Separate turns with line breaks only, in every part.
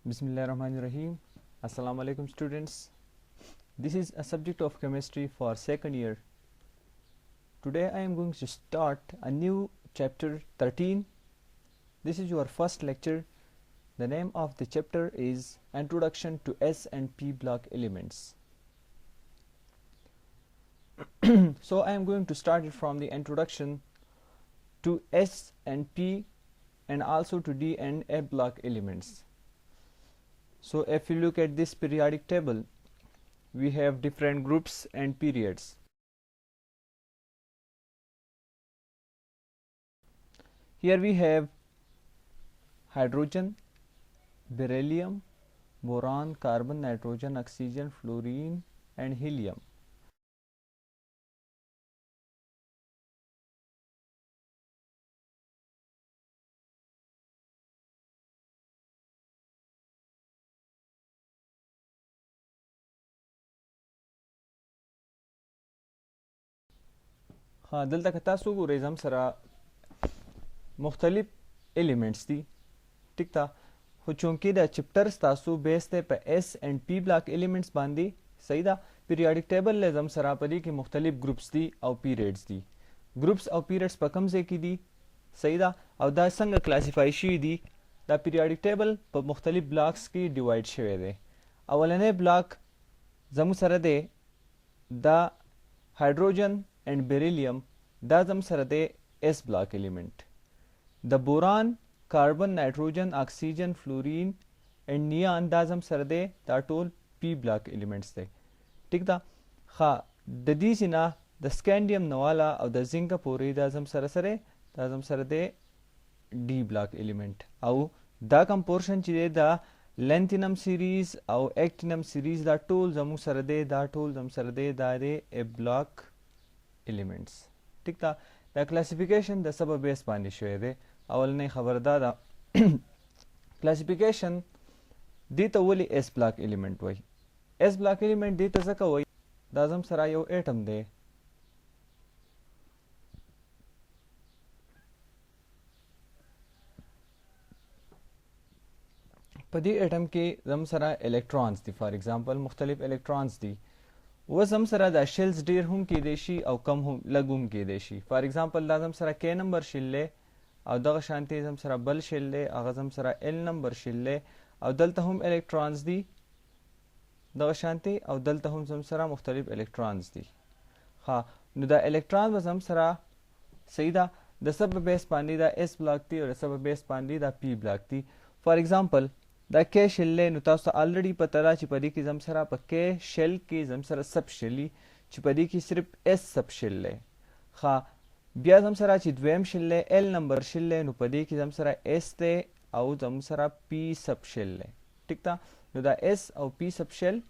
Bismillahirrahmanirrahim. Assalamu alaikum students. This is a subject of chemistry for second year. Today I am going to start a new chapter 13. This is your first lecture. The name of the chapter is Introduction to S and P block elements. So I am going to start it from the introduction to S and P and also to D and F block elements. So if you look at this periodic table, we have different groups and periods. Here we have hydrogen, beryllium, boron, carbon, nitrogen, oxygen, fluorine and helium. ها دلته که تاسو ګورئ زم سره مختلف ایلیمنټس دي ټیک ده خو چونکې دا چپټر ستاسو بیس دی په ایس اینڈ پی بلاک ایلیمنټس باندې صحیح ده پیریاډک ټیبل له زم سره په دې کې مختلف ګروپس دي او پیریډز دي ګروپس او پیریډز په کوم ځای کې دي صحیح ده او دا څنګه کلاسیفای شوي دي دا پیریاډک ټیبل په مختلف بلاکس کې ډیوایډ شوی دی اولنی بلاک زموږ سره دی دا هایدروجن and beryllium دا زم سره دی S block element. The boron, carbon, nitrogen, oxygen, fluorine and neon دا زم سره دی دا ټول P block elements دی ټیک ده ښه د دې سینا د سکینډیم نوالا او د زنګ پورې دا زم سره دی D block element او دا کم پورشن چې دی دا لینتینم سیریز او اکټینم سیریز دا ټول زموږ سره دی دا دی A block elements ټیک ده دا کلاسیفیکیشن د سبب بیس باندې شوی دی اولنۍ خبر دا ده کلاسیفیکیشن دې ته ولې اس بلاک ایلیمنٹ وایي اس بلاک ایلیمنٹ دې ته ځکه وایي دا زم سره یو ایټم دی په دې ایټم کې زم سره الکترونز دي فار ایگزامپل مختلف الکترونز دي اوس هم سره دا شیلز ډیر هم کیدای شي او کم هم لږ هم کیدای شي فار ایگزامپل دا زم سره کې نمبر شیل دی او دغه شانتي زم سره بل شیل دی هغه زم سره ال نمبر شیل دی او دلته هم الکترونز دي دغه شانتي او دلته هم زم سره مختلف الکترونز دي ها نو دا الکترون به زم سره صحیح ده د سبب بیس باندې دا اس بلاک دی او د سبب بیس باندې دا پی بلاک دی فار ایگزامپل دا کې شیل نو تاسو الریډي پته را چې په دې کې زم سره په کې شیل کې زم سره سب شیلی چې په دې کې صرف اس سب شیل لې ښه بیا زم سره چې دویم شیل لې ال نمبر شیل لې نو په دې کې زم سره اس ته او زم سره پی سب شیل لې ټیک ده نو دا اس او پی سب شیل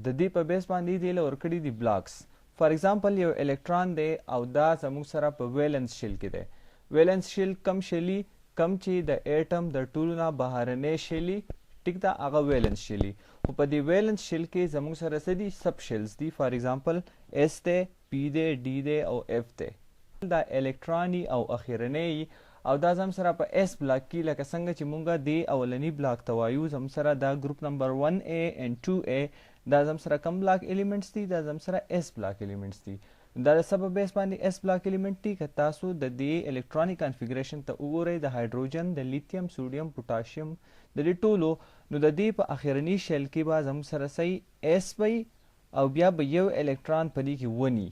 د دې په بیس باندې دی له ورکړي دي بلاکس فار ایگزامپل یو الکترون دی او دا زموږ سره په ویلنس شیل کې دی ویلنس شیل کم شیلی کم چې د ایټم د ټولو نه بهرنی شیلي ټیک ده هغه ویلنس شیلي خو په دې ویلنس شیل کې زموږ سره څه دي سب شیلز دي فار ایگزامپل اس دی پی دی ډي دی او اف دی دا الکتروني او اخرنی او دا زم سره په اس بلاک کې لکه څنګه چې مونږه دی اولنی بلاک ته وایو زم سره دا ګروپ نمبر 1A and 2A دا زم سره کم بلاک ایلیمنټس دي دا زم سره اس بلاک ایلیمنټس دي دا د سبب بیس باندې اس بلاک ایلیمنٹ دی که تاسو د دې الکترونیک کنفیګریشن ته وګورئ د هایدروجن د لیتیم سوډیم پوټاشیم د دې ټولو نو د دې په اخرنی شیل کې به زموږ سره صحیح اس وي او بیا به یو الکترون په دې کې ونی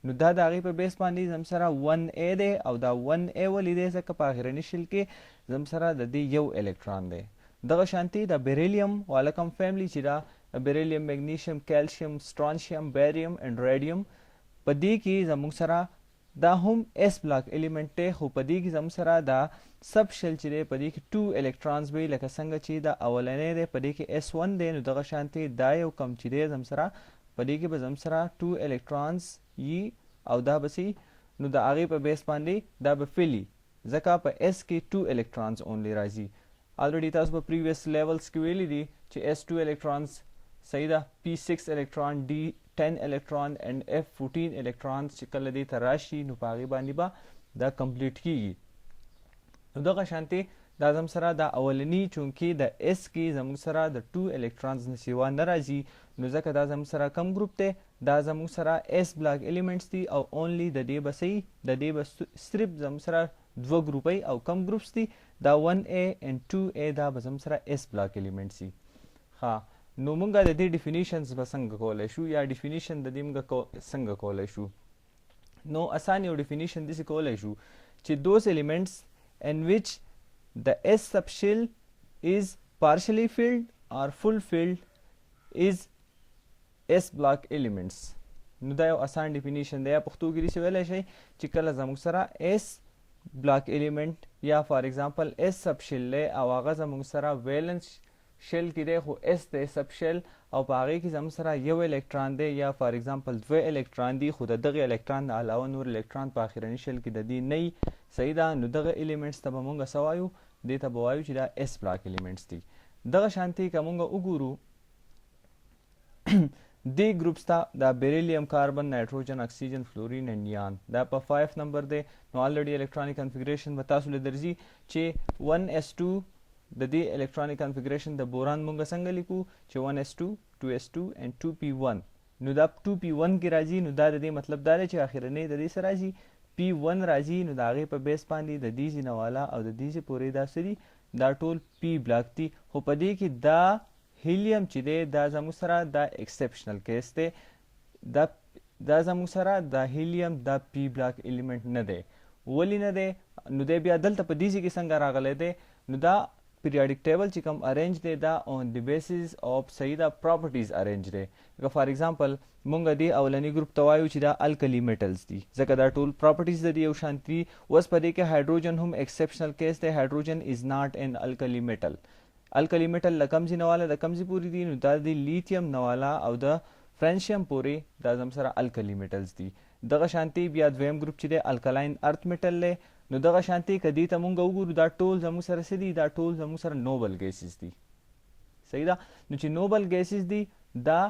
نو دا د هغې په بیس باندې زم سره 1A دی او دا 1A ولې دی ځکه په اخرني شیل کې زم سره د دې یو الکترون دی دغه شانتي د بیریلیم والا کوم فیملی چې دا بیریلیم میګنیشیم کیلشیم سټرانشیم بیریم اینډ ریډیم په دې کې زموږ سره دا هم اس بلاک ایلیمنٹ دی خو په دې کې زموږ سره دا سب شیل چې دی په دې کې 2 الکترونز وي لکه څنګه چې دا اولنی دی په دې کې S1 دی نو دغه شانتي دا یو کم چې دی زموږ سره په دې کې به زموږ سره 2 الکترونز یي او دا به سي نو د هغې په بیس باندې دا به فلي ځکه په اس کې 2 الکترونز اونلی راځي الریډي تاسو په پریویس لیولز کې ویلي دي چې S2 الکترونز صحیح ده P6 الکترون D 10 الکترون and F14 الکترون چې کله دې ته راشي نو په هغې باندې به دا کمپلیټ کیږي نو دغه شانتې دا زم سره دا اولنی چونکې د اس کې زموږ سره د 2 الکترونز نه سوا نه راځي نو ځکه دا زموږ سره کم ګروپ دی دا زموږ سره اس بلاک الیمنټس دي او اونلی د دې به صحیح د دې به صرف زموږ سره دوه ګروپۍ او کم ګروپس دي دا 1A and 2A دا به زموږ سره اس بلاک الیمنټس دي ها نو مونږ د دې ډیفینیشنز به څنګه کولی شو یا ډیفینیشن د دې مونږ څنګه کولی شو نو اسان یو ډیفینیشن داسې کولی شو چې those elements in which the S subshell is partially filled or full filled is S block elements نو دا یو اسان ډیفینیشن دی یا پښتو کې داسې ویلی شئ چې کله زموږ سره S بلاک الیمنٹ یا فار ایگزامپل S subshell دی او هغه زموږ سره ویلنس شیل کې دی خو S دی subshell او په هغې کې زموږ سره یو الکتران دی یا فار ایگزامپل دوه الکتران دي خو د دغې الکتران نه علاوه نور الکتران په آخرني شیل کې د دې نه صحیح ده نو دغه الیمنټس ته به مونږ څه وایو دې ته به وایو چې دا اس بلاک الیمنټس دي دغه شانتي که مونږ وګورو دې ګروپس ته دا بیریلیم کاربن نایټروجن اکسیجن فلورین اینډ نیان دا په 5 نمبر دی نو الریډي الکترونیک کنفیګریشن به تاسو له درځي چې 1s2 د دې الکترونیک کنفیګریشن د بوران مونږ څنګه لیکو چې 1s2 2s2 and 2p1 نو دا 2p1 کې راځي نو دا د دې مطلب دا دی چې اخرنی د دې سره راځي P1 راځي نو د هغې په بیس باندې د دې ځینه والا او د دې پورې دا څه دي دا ټول پی بلاک دي خو په دې کې دا هیلیم چې دی دا زموږ سره دا ایکسپشنل کیس دی دا زموږ سره دا هیلیم دا پی بلاک الیمنٹ نه دی ولې نه دی نو دی بیا دلته په دې کې څنګه راغلی دی نو دا periodic table چې کوم arrange دی دا on the basis of صحیح دا properties arrange دی لکه فار ایگزامپل مونږ دې اولنی ګروپ ته وایو چې دا الکلی میټلز دي ځکه دا ټول پراپرټیز د دې یو شان دي اوس په دې کې هایډروجن هم ایکسپشنل کیس دی هایډروجن از ناٹ ان الکلی میټل الکلی میټل له کم ځای نه والا د کم ځای پورې دي نو دا د لیتیم نه والا او د فرانشیم پورې دا زم سره الکلی میټلز دي دغه شانتي بیا دویم ګروپ چې دی الکلاین ارث میټل دی نو دغه شانتي که دې ته مونږ وګورو دا ټول زموږ سره څه دي دا ټول زموږ سره نوبل ګیسز دي صحیح ده نو چې نوبل ګیسز دي دا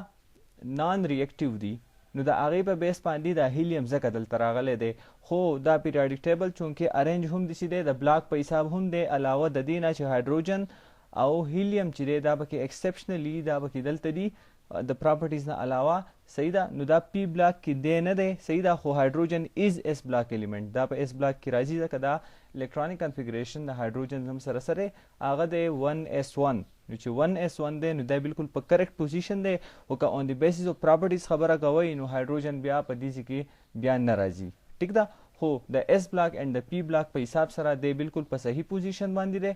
نان ریاکټیو دي نو د هغې په بیس باندې دا هیلیم ځکه دلته راغلی دی خو دا پیریاډیک ټیبل چونکې ارینج هم داسې دی د بلاک په حساب هم دی علاوه د دې نه چې هایډروجن او هیلیم چې دی دا پکې ایکسپشنلی دا پکې دلته دي د پراپرټیز نه علاوه صحیح ده نو دا پی بلاک کې دی نه دی صحیح ده خو هایډروجن از اس بلاک الیمنٹ دا په اس بلاک کې راځي ځکه دا الکترونیک کنفیګریشن د هایډروجن هم سره سره هغه دی 1s1 نو چې 1s1 دی نو دا بالکل په کریکټ پوزیشن دی خو که آن دی بیسس اف پراپرټیز خبره کوئ نو هایډروجن بیا په دې کې بیا نه راځي ټیک ده خو د اس بلاک اینډ د پی بلاک په حساب سره دی بالکل په صحیح پوزیشن باندې دی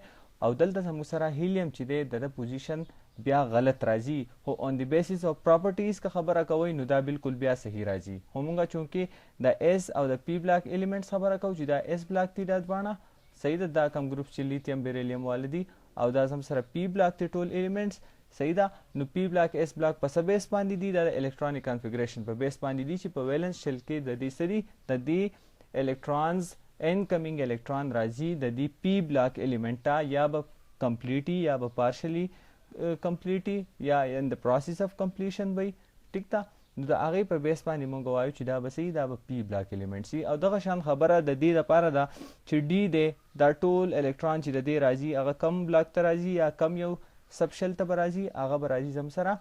او دلته زموږ سره هیلیم چې دی د پوزیشن بیا غلط راځي خو آن دی بیسس اف پراپرټیز که خبره کوئ نو دا بالکل بیا صحیح راځي خو مونږ چونکې د اس او د پی بلاک الیمنټس خبره کوو چې دا اس بلاک دي دا دواړه صحیح ده دا کم ګروپ چې لیتیم بیریلیم والا دي او دا زم سره پی بلاک دي ټول الیمنټس صحیح ده نو پی بلاک اس بلاک په څه بیس باندې دي دا د الکترونیک کنفیګریشن په بیس باندې دي چې په ویلنس شیل کې د دې څه دي د دې الکترونز انکمینګ الکترون راځي د دې پی بلاک الیمنټ ته یا به کمپلیټي یا به پارشلی کمپلیټي یا ان د پروسیس اف کمپلیشن وي ټیک ده نو د هغې په بیس باندې مونږ وایو چې دا به صحیح دا به پی بلاک الیمنټ سي او دغه شان خبره د دې لپاره ده چې ډي دی دا ټول الکترون چې د دې راځي هغه کم بلاک ته راځي یا کم یو سبشل ته به راځي هغه به راځي زم سره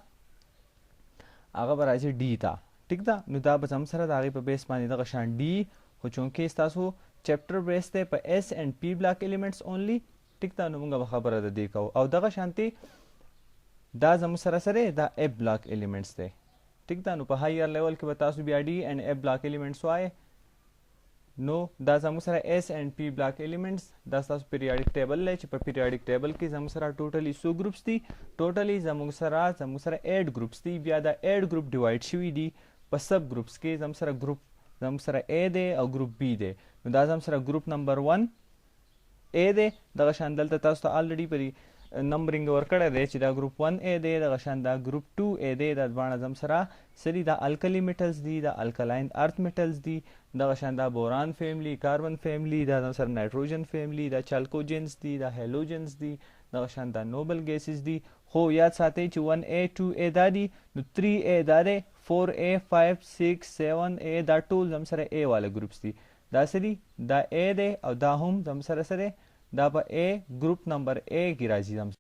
هغه به راځي ډي ته ټیک ده نو دا به زم سره د هغې په بیس باندې دغه شان ډي خو چونکې ستاسو چپټر بیس دی په اس اینډ پی بلاک الیمنټس اونلی ټیک ده نو مونږ به خبره د دې کوو او دغه شانتي دا زموږ سره سره دا اف بلاک الیمنټس دی ټیک ده نو په هایر لیول کې به تاسو بیا ډي اینډ اف بلاک الیمنټس وایې نو دا زموږ سره اس اینډ پی بلاک الیمنټس دا ستاسو پیریاډیک ټیبل دی چې په پیریاډیک ټیبل کې زموږ سره ټوټلی څو ګروپس دي ټوټلی زموږ سره 8 ګروپس دي بیا دا 8 ګروپ ډیوایډ شوي دي په سب ګروپس کې زموږ سره A دی او ګروپ B دی نو دا زموږ سره ګروپ نمبر 1 A دی دغه شان دلته تاسو ته الریډي په نمبرینګ ورکړی دی چې دا ګروپ 1A دی دغه شان دا ګروپ 2A دی دا دواړه زم سره سری دا الکلی میټلز دي دا الکلاین ارث میټلز دي دغه شان دا بوران فیملی کاربن فیملی دا زم سره نایټروجن فیملی دا چالکوجنز دي دا هیلوجنز دي دغه شان دا نوبل ګیسز دي خو یاد ساتئ چې 1A 2A دا دي نو 3A دا دی 4A 5 6 7A دا ټول زم سره A والا ګروپس دي دا سری دا A دی او دا هم زم سره دا په A ګروپ نمبر A کې راځي زم